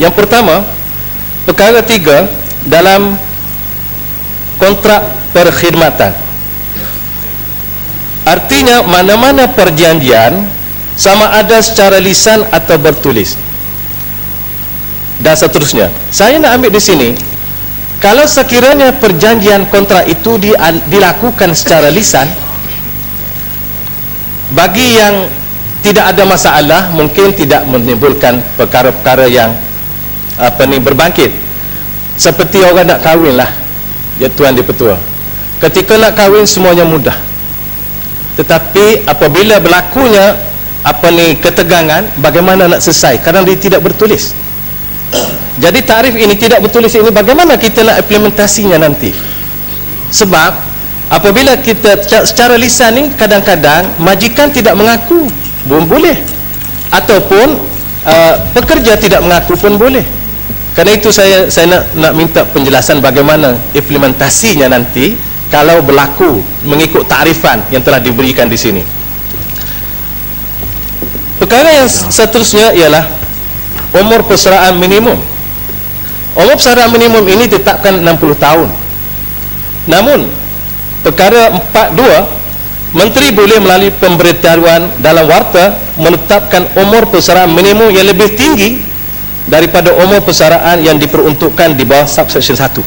Yang pertama, perkara 3 dalam kontrak perkhidmatan. Artinya mana-mana perjanjian sama ada secara lisan atau bertulis. Dan seterusnya. Saya nak ambil di sini, kalau sekiranya perjanjian kontrak itu dilakukan secara lisan, bagi yang tidak ada masalah, mungkin tidak menimbulkan perkara-perkara yang berbangkit. Seperti orang nak kahwin lah, ya Tuan Dipertua. Ketika nak kahwin semuanya mudah, tetapi apabila berlakunya ketegangan, bagaimana nak selesai? Kerana dia tidak bertulis. Jadi tarif ini tidak bertulis ini, bagaimana kita nak implementasinya nanti? Sebab apabila kita secara lisan ni, kadang-kadang majikan tidak mengaku pun boleh, ataupun pekerja tidak mengaku pun boleh. Kerana itu saya nak minta penjelasan bagaimana implementasinya nanti kalau berlaku mengikut takrifan yang telah diberikan di sini. Perkara yang seterusnya ialah umur persaraan minimum. Umur persaraan minimum ini ditetapkan 60 tahun. Namun perkara 4.2, Menteri boleh melalui pemberitahuan dalam warta menetapkan umur persaraan minimum yang lebih tinggi daripada umur persaraan yang diperuntukkan di bawah subsection 1.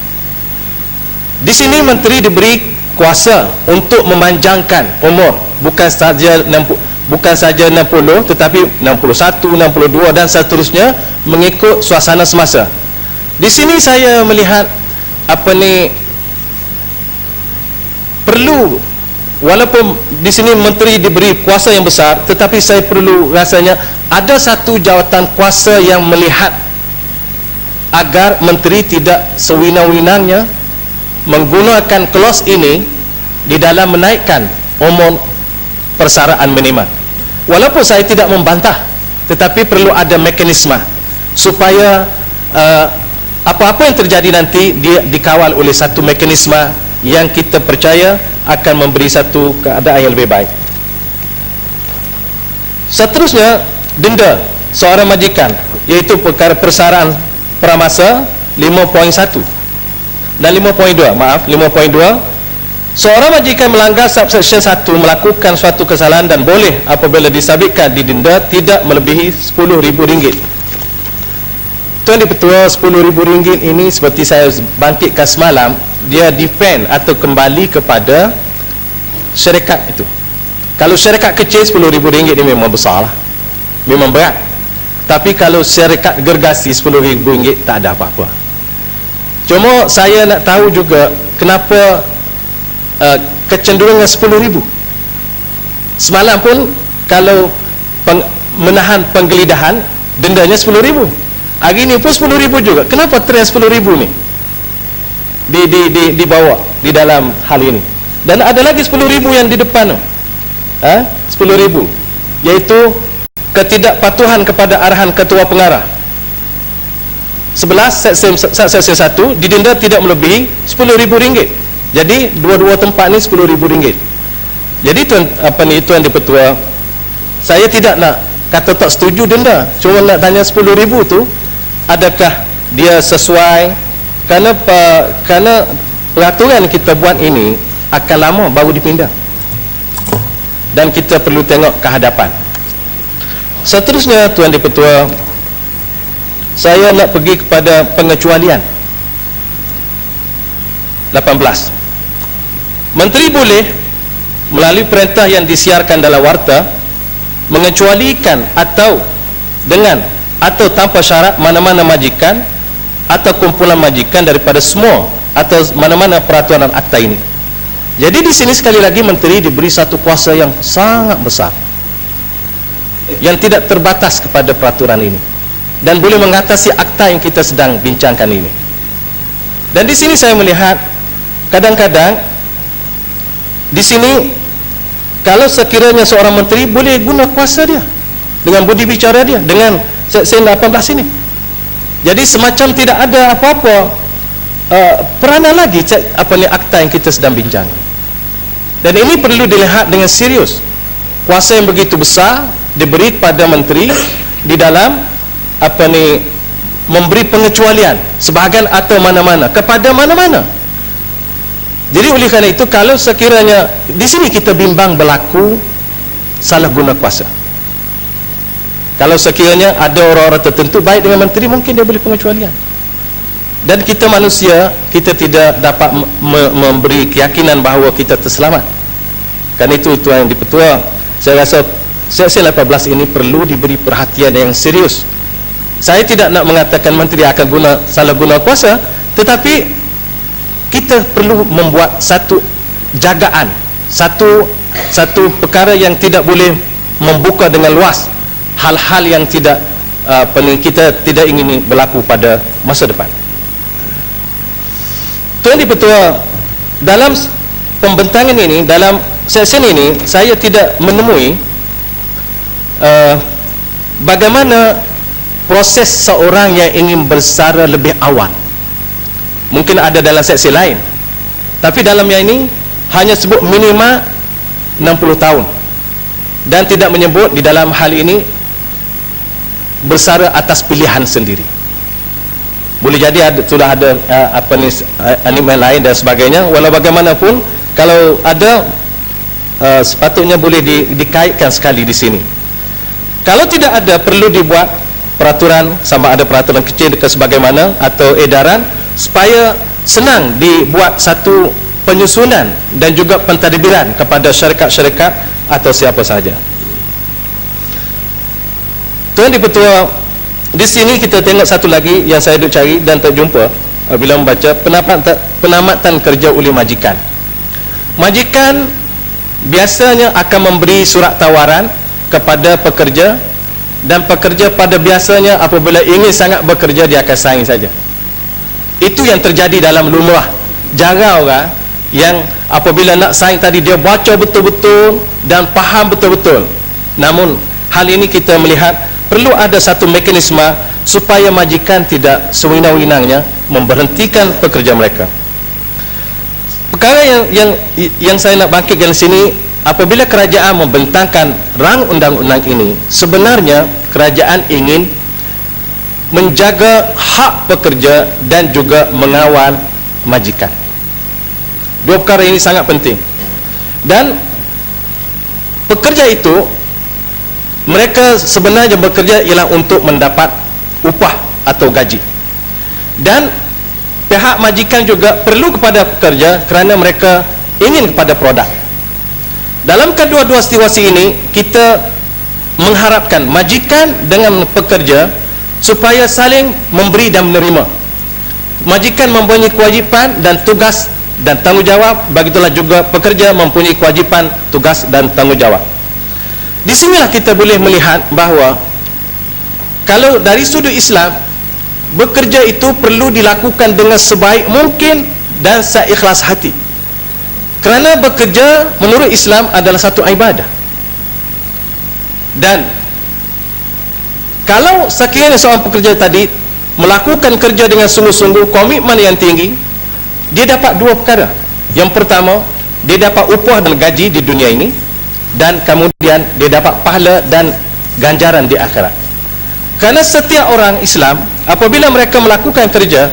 Di sini Menteri diberi kuasa untuk memanjangkan umur, bukan saja 60 tetapi 61, 62 dan seterusnya mengikut suasana semasa. Di sini saya melihat perlu, walaupun di sini Menteri diberi kuasa yang besar, tetapi saya perlu rasanya ada satu jawatan kuasa yang melihat agar Menteri tidak sewenang-wenangnya menggunakan clause ini di dalam menaikkan umur persaraan minimal. Walaupun saya tidak membantah, tetapi perlu ada mekanisme supaya apa-apa yang terjadi nanti dia dikawal oleh satu mekanisme yang kita percaya akan memberi satu keadaan yang lebih baik. Seterusnya, denda seorang majikan, iaitu perkara persaraan pramasa 5.1 dan 5.2. 5.2, seorang majikan melanggar subsection 1 melakukan suatu kesalahan dan boleh apabila disabitkan didenda tidak melebihi RM10,000. Tuan Dipertua, RM10,000 ini seperti saya bangkitkan semalam, dia depend atau kembali kepada syarikat itu. Kalau syarikat kecil, RM10,000 ini memang besar lah, memang berat. Tapi kalau syarikat gergasi, RM10,000 tak ada apa-apa. Cuma saya nak tahu juga kenapa kecenderungan RM10,000. Semalam pun kalau menahan penggeledahan, dendanya RM10,000. Hari ini pun RM10,000 juga. Kenapa trend RM10,000 ni dibawa di dalam hal ini? Dan ada lagi RM10,000 yang di depan tu, RM10,000, iaitu ketidakpatuhan kepada arahan ketua pengarah. 11 section 1 didenda tidak melebihi RM10,000. Jadi dua-dua tempat ni RM10,000. Jadi Tuan Dipertua, saya tidak nak kata tak setuju denda, cuma nak tanya RM10,000 tu adakah dia sesuai? Kerana peraturan kita buat ini akan lama baru dipindah, dan kita perlu tengok ke hadapan. Seterusnya Tuan Dipertua, saya nak pergi kepada pengecualian 18. Menteri boleh melalui perintah yang disiarkan dalam warta mengecualikan atau dengan atau tanpa syarat mana-mana majikan atau kumpulan majikan daripada semua atau mana-mana peraturan akta ini. Jadi di sini sekali lagi Menteri diberi satu kuasa yang sangat besar yang tidak terbatas kepada peraturan ini, dan boleh mengatasi akta yang kita sedang bincangkan ini. Dan di sini saya melihat kadang-kadang di sini kalau sekiranya seorang menteri boleh guna kuasa dia dengan budi bicara dia dengan Seksyen 18 ini, jadi semacam tidak ada apa-apa peranan lagi akta yang kita sedang bincang. Dan ini perlu dilihat dengan serius. Kuasa yang begitu besar diberi kepada menteri di dalam memberi pengecualian sebahagian atau mana-mana kepada mana-mana. Jadi oleh kerana itu, kalau sekiranya di sini kita bimbang berlaku salah guna kuasa, kalau sekiranya ada orang-orang tertentu baik dengan menteri, mungkin dia boleh pengecualian. Dan kita manusia, kita tidak dapat memberi keyakinan bahawa kita terselamat. Kan itu yang di-Pertua, saya rasa Seksyen 18 ini perlu diberi perhatian yang serius. Saya tidak nak mengatakan menteri akan salah guna kuasa, tetapi kita perlu membuat satu jagaan, satu perkara yang tidak boleh membuka dengan luas hal-hal yang tidak kita tidak ingin berlaku pada masa depan. Tuan di-Pertua, dalam pembentangan ini, dalam seksyen ini, saya tidak menemui bagaimana proses seorang yang ingin bersara lebih awal. Mungkin ada dalam seksi lain, tapi dalam yang ini hanya sebut minimal 60 tahun dan tidak menyebut di dalam hal ini bersara atas pilihan sendiri. Boleh jadi sudah ada animal lain dan sebagainya. Walau bagaimanapun, kalau ada sepatutnya boleh dikaitkan sekali di sini. Kalau tidak ada, perlu dibuat peraturan, sama ada peraturan kecil ke sebagaimana atau edaran, supaya senang dibuat satu penyusunan dan juga pentadbiran kepada syarikat-syarikat atau siapa saja. Tuan di-Pertua, di sini kita tengok satu lagi yang saya duk cari dan tak jumpa bila membaca penamatan kerja oleh majikan. Majikan biasanya akan memberi surat tawaran kepada pekerja, dan pekerja pada biasanya apabila ingin sangat bekerja, dia akan sign saja. Itu yang terjadi dalam lumrah. Jarang orang yang apabila nak sign tadi dia baca betul-betul dan faham betul-betul. Namun hal ini kita melihat perlu ada satu mekanisme supaya majikan tidak sewenang-wenangnya memberhentikan pekerja mereka. Perkara yang saya nak bangkitkan di sini, apabila kerajaan membentangkan rang undang-undang ini, sebenarnya kerajaan ingin menjaga hak pekerja dan juga mengawal majikan. Dua perkara ini sangat penting. Dan pekerja itu, mereka sebenarnya bekerja ialah untuk mendapat upah atau gaji. Dan pihak majikan juga perlu kepada pekerja kerana mereka ingin kepada produk. Dalam kedua-dua situasi ini, kita mengharapkan majikan dengan pekerja supaya saling memberi dan menerima. Majikan mempunyai kewajipan dan tugas dan tanggungjawab, begitulah juga pekerja mempunyai kewajipan, tugas dan tanggungjawab. Di sinilah kita boleh melihat bahawa kalau dari sudut Islam, bekerja itu perlu dilakukan dengan sebaik mungkin dan seikhlas hati. Kerana bekerja menurut Islam adalah satu ibadah. Dan kalau sekiranya seorang pekerja tadi melakukan kerja dengan sungguh-sungguh, komitmen yang tinggi, dia dapat dua perkara. Yang pertama, dia dapat upah dan gaji di dunia ini, dan kemudian dia dapat pahala dan ganjaran di akhirat. Kerana setiap orang Islam apabila mereka melakukan kerja,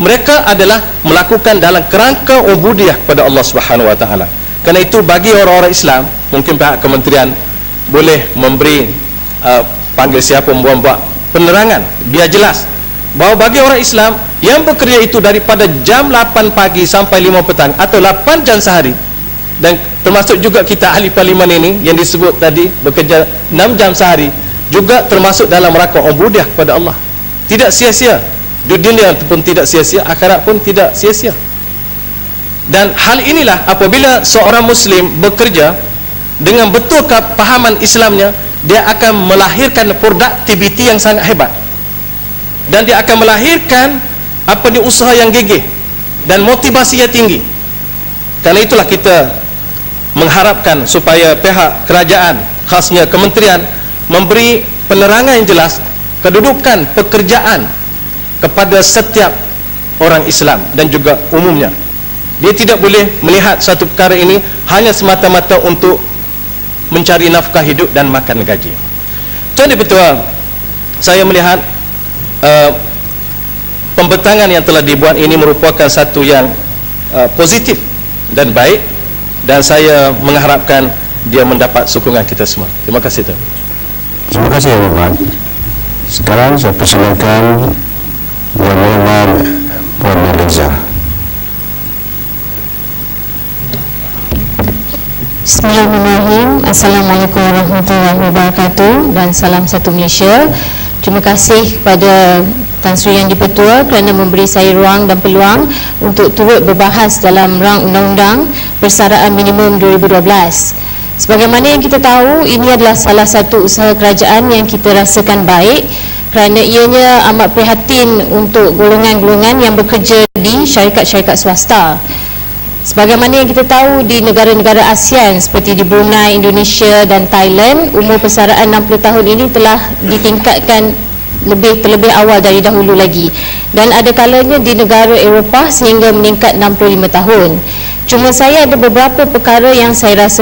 mereka adalah melakukan dalam kerangka ubudiyah kepada Allah Subhanahu Wa Taala. Kerana itu bagi orang-orang Islam, mungkin pihak kementerian boleh memberi panggil siapa membuat penerangan biar jelas bahawa bagi orang Islam yang bekerja itu daripada jam 8 pagi sampai 5 petang atau 8 jam sehari, dan termasuk juga kita ahli parlimen ini yang disebut tadi bekerja 6 jam sehari, juga termasuk dalam rangka ubudiyah kepada Allah. Tidak sia-sia. Di dunia pun tidak sia-sia, akhirat pun tidak sia-sia. Dan hal inilah apabila seorang Muslim bekerja dengan betul kepahaman Islamnya, dia akan melahirkan produktiviti yang sangat hebat, dan dia akan melahirkan usaha yang gigih dan motivasi yang tinggi. Karena itulah kita mengharapkan supaya pihak kerajaan, khasnya kementerian, memberi penerangan yang jelas kedudukan pekerjaan kepada setiap orang Islam dan juga umumnya. Dia tidak boleh melihat satu perkara ini hanya semata-mata untuk mencari nafkah hidup dan makan gaji. Tuan di-Pertua, saya melihat pembentangan yang telah dibuat ini merupakan satu yang positif dan baik, dan saya mengharapkan dia mendapat sokongan kita semua. Terima kasih tuan. Terima kasih Bapak. Sekarang saya persilakan Yang Muhammad Puan Naliza. Bismillahirrahmanirrahim. Assalamualaikum warahmatullahi wabarakatuh dan salam satu Malaysia. Terima kasih kepada Tan Sri Yang di-Pertua kerana memberi saya ruang dan peluang untuk turut berbahas dalam rang undang-undang persaraan minimum 2012. Sebagaimana yang kita tahu, ini adalah salah satu usaha kerajaan yang kita rasakan baik kerana ianya amat prihatin untuk golongan-golongan yang bekerja di syarikat-syarikat swasta. Sebagaimana yang kita tahu, di negara-negara ASEAN seperti di Brunei, Indonesia dan Thailand, umur persaraan 60 tahun ini telah ditingkatkan terlebih awal dari dahulu lagi, dan ada kalanya di negara Eropah sehingga meningkat 65 tahun. Cuma saya ada beberapa perkara yang saya rasa